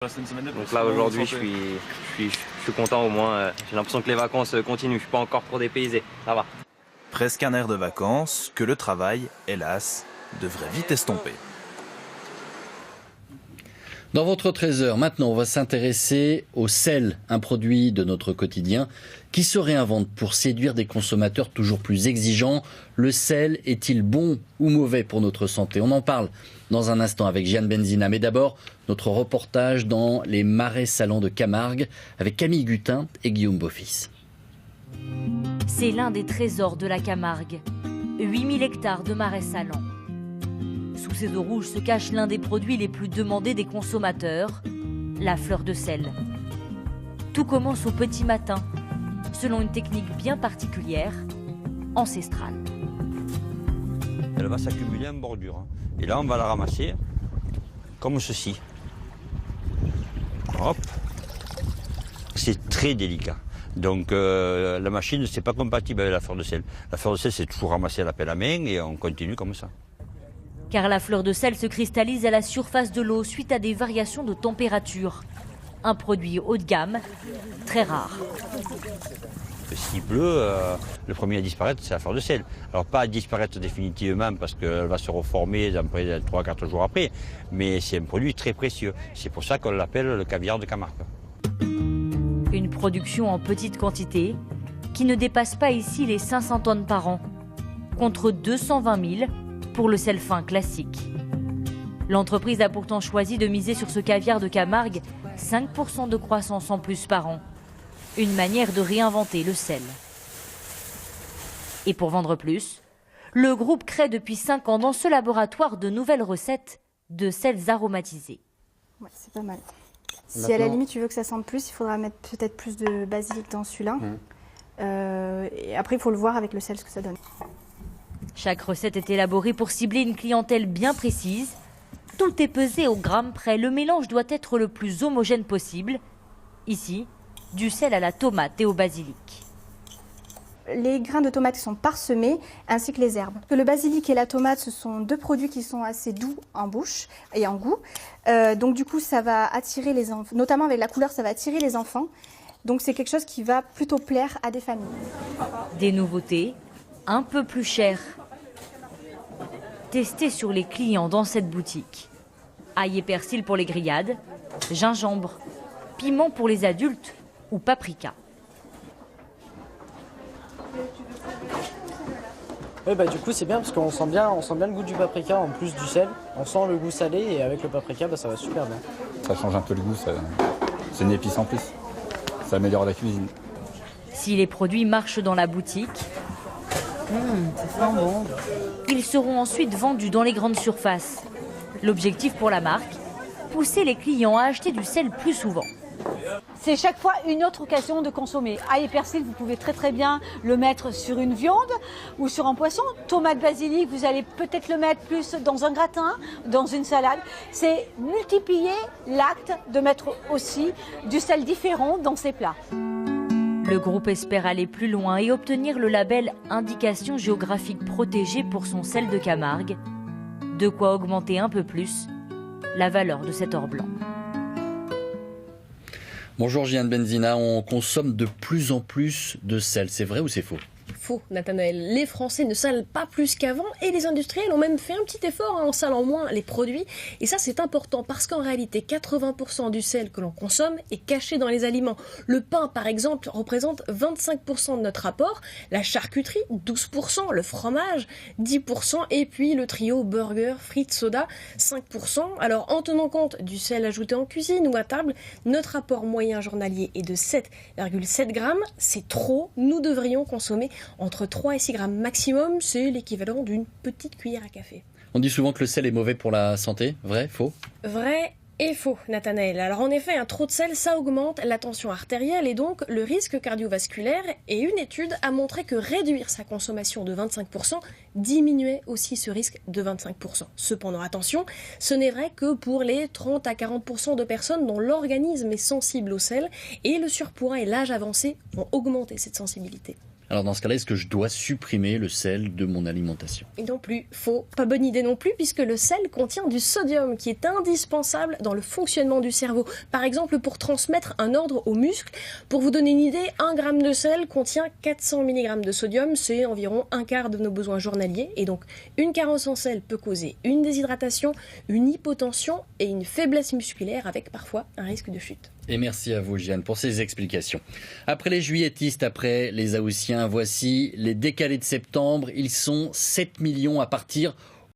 Donc là aujourd'hui je suis content au moins, j'ai l'impression que les vacances continuent, je suis pas encore trop dépaysé, ça va. Presque un air de vacances que le travail, hélas, devrait vite estomper. Dans votre trésor, maintenant, on va s'intéresser au sel, un produit de notre quotidien qui se réinvente pour séduire des consommateurs toujours plus exigeants. Le sel est-il bon ou mauvais pour notre santé? On en parle dans un instant avec Jeanne Benzina. Mais d'abord, notre reportage dans les marais salants de Camargue avec Camille Gutin et Guillaume Beaufils. C'est l'un des trésors de la Camargue. 8000 hectares de marais salants. Sous ces eaux rouges se cache l'un des produits les plus demandés des consommateurs, la fleur de sel. Tout commence au petit matin, selon une technique bien particulière, ancestrale. Elle va s'accumuler en bordure. Et là, on va la ramasser comme ceci. Hop. C'est très délicat. Donc la machine, c'est pas compatible avec la fleur de sel. La fleur de sel, c'est toujours ramassée à la pelle à main et on continue comme ça. Car la fleur de sel se cristallise à la surface de l'eau suite à des variations de température. Un produit haut de gamme, très rare. S'il pleut, le premier à disparaître, c'est la fleur de sel. Alors pas à disparaître définitivement parce qu'elle va se reformer 3-4 jours après, mais c'est un produit très précieux. C'est pour ça qu'on l'appelle le caviar de Camargue. Une production en petite quantité qui ne dépasse pas ici les 500 tonnes par an, contre 220 000 pour le sel fin classique. L'entreprise a pourtant choisi de miser sur ce caviar de Camargue, 5% de croissance en plus par an. Une manière de réinventer le sel. Et pour vendre plus, le groupe crée depuis 5 ans dans ce laboratoire de nouvelles recettes de sels aromatisés. Ouais, c'est pas mal. Si à la limite tu veux que ça sente plus, il faudra mettre peut-être plus de basilic dans celui-là. Et après il faut le voir avec le sel ce que ça donne. Chaque recette est élaborée pour cibler une clientèle bien précise. Tout est pesé au gramme près. Le mélange doit être le plus homogène possible. Ici, du sel à la tomate et au basilic. Les grains de tomate sont parsemés, ainsi que les herbes. Le basilic et la tomate, ce sont deux produits qui sont assez doux en bouche et en goût. Donc du coup, ça va attirer les enfants, notamment avec la couleur, ça va attirer les enfants. Donc c'est quelque chose qui va plutôt plaire à des familles. Des nouveautés, un peu plus chères. Testées sur les clients dans cette boutique. Ail et persil pour les grillades, gingembre, piment pour les adultes ou paprika. Oui, du coup c'est bien parce qu'on sent bien le goût du paprika en plus du sel. On sent le goût salé et avec le paprika ça va super bien. Ça change un peu le goût, c'est une épice en plus. Ça améliore la cuisine. Si les produits marchent dans la boutique, c'est fort bon. Ils seront ensuite vendus dans les grandes surfaces. L'objectif pour la marque, pousser les clients à acheter du sel plus souvent. C'est chaque fois une autre occasion de consommer. Ail et persil, vous pouvez très bien le mettre sur une viande ou sur un poisson. Tomate, basilic, vous allez peut-être le mettre plus dans un gratin, dans une salade. C'est multiplier l'acte de mettre aussi du sel différent dans ses plats. Le groupe espère aller plus loin et obtenir le label Indication géographique protégée pour son sel de Camargue. De quoi augmenter un peu plus la valeur de cet or blanc. Bonjour Jeanne Benzina, on consomme de plus en plus de sel, c'est vrai ou c'est faux? Faux, Nathanaël. Les Français ne salent pas plus qu'avant et les industriels ont même fait un petit effort en salant moins les produits. Et ça, c'est important parce qu'en réalité, 80% du sel que l'on consomme est caché dans les aliments. Le pain, par exemple, représente 25% de notre apport, la charcuterie, 12%, le fromage, 10%, et puis le trio burger, frites, soda, 5%. Alors, en tenant compte du sel ajouté en cuisine ou à table, notre apport moyen journalier est de 7,7 grammes. C'est trop. Nous devrions consommer entre 3 et 6 grammes maximum, c'est l'équivalent d'une petite cuillère à café. On dit souvent que le sel est mauvais pour la santé, vrai, faux? Vrai et faux, Nathanaël. Alors en effet, un trop de sel, ça augmente la tension artérielle et donc le risque cardiovasculaire. Et une étude a montré que réduire sa consommation de 25% diminuait aussi ce risque de 25%. Cependant, attention, ce n'est vrai que pour les 30 à 40% de personnes dont l'organisme est sensible au sel et le surpoids et l'âge avancé vont augmenter cette sensibilité. Alors dans ce cas-là, est-ce que je dois supprimer le sel de mon alimentation? Et non plus, faux. Pas bonne idée non plus, puisque le sel contient du sodium qui est indispensable dans le fonctionnement du cerveau. Par exemple, pour transmettre un ordre aux muscles. Pour vous donner une idée, 1 gramme de sel contient 400 mg de sodium, c'est environ un quart de nos besoins journaliers. Et donc, une carence en sel peut causer une déshydratation, une hypotension et une faiblesse musculaire avec parfois un risque de chute. Et merci à vous, Jeanne, pour ces explications. Après les juilletistes, après les Haussiens, voici les décalés de septembre. Ils sont 7 millions à partir